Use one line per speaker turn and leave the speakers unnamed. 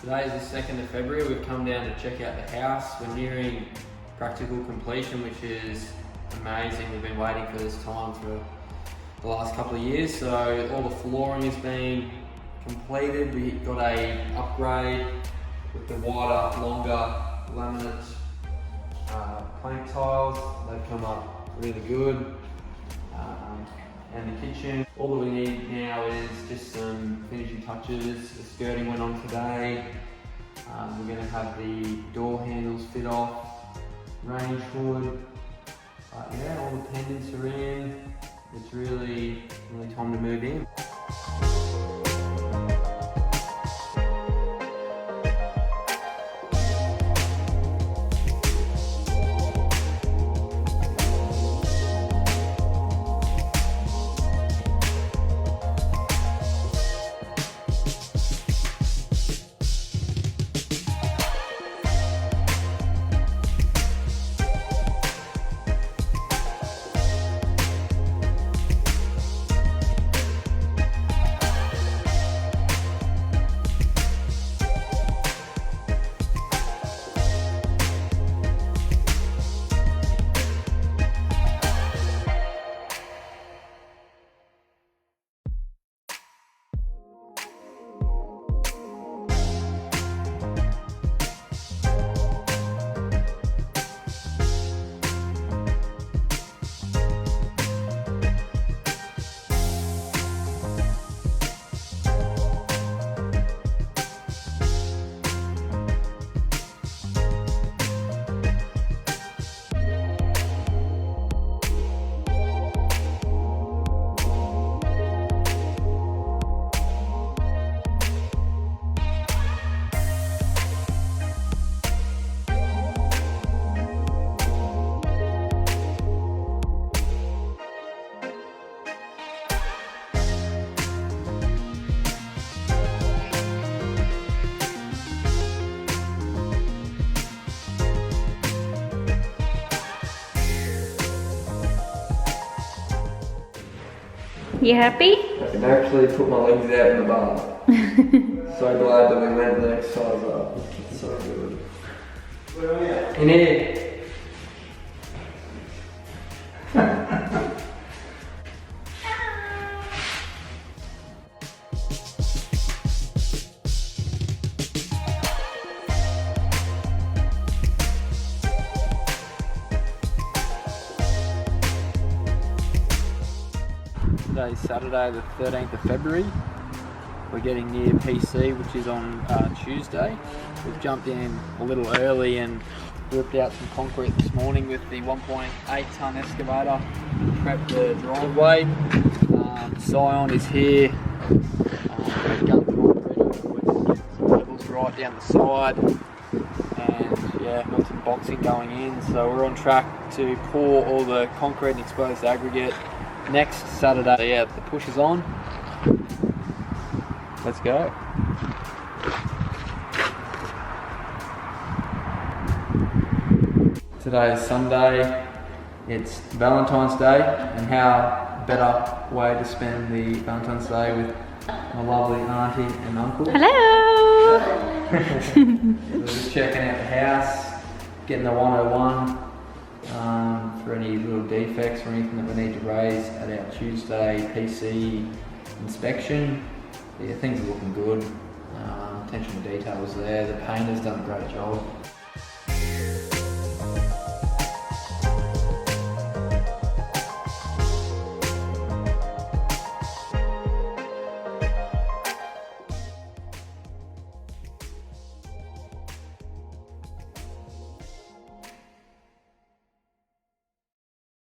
Today is the 2nd of February. We've come down to check out the house. We're nearing practical completion, which is amazing. We've been waiting for this time for the last couple of years. So all the flooring has been completed. We got a upgrade with the wider, longer laminate plank tiles. They've come up really good. And the kitchen. All that we need now is just some finishing touches. The skirting went on today. We're going to have the door handles fit off, range hood. Yeah, all the pendants are in. It's really time to move in.
You happy?
I can actually put my legs out in the bar. So glad that we went the exercise up. It's so good. Where are you? In here. Today's Saturday the 13th of February. We're getting near PC, which is on Tuesday. We've jumped in a little early and ripped out some concrete this morning with the 1.8 tonne excavator to prep the driveway. Scion is here. We've done concrete, we're getting some levels right down the side. And yeah, got some boxing going in. So we're on track to pour all the concrete and exposed aggregate next Saturday. So yeah, the push is on. Let's go. Today is Sunday. It's Valentine's Day, and how better way to spend the Valentine's Day with my lovely auntie and uncle.
Hello!
So we're just checking out the house, getting the 101. For any little defects or anything that we need to raise at our Tuesday PC inspection. Yeah, things are looking good. Attention to detail is there. The painter's done a great job.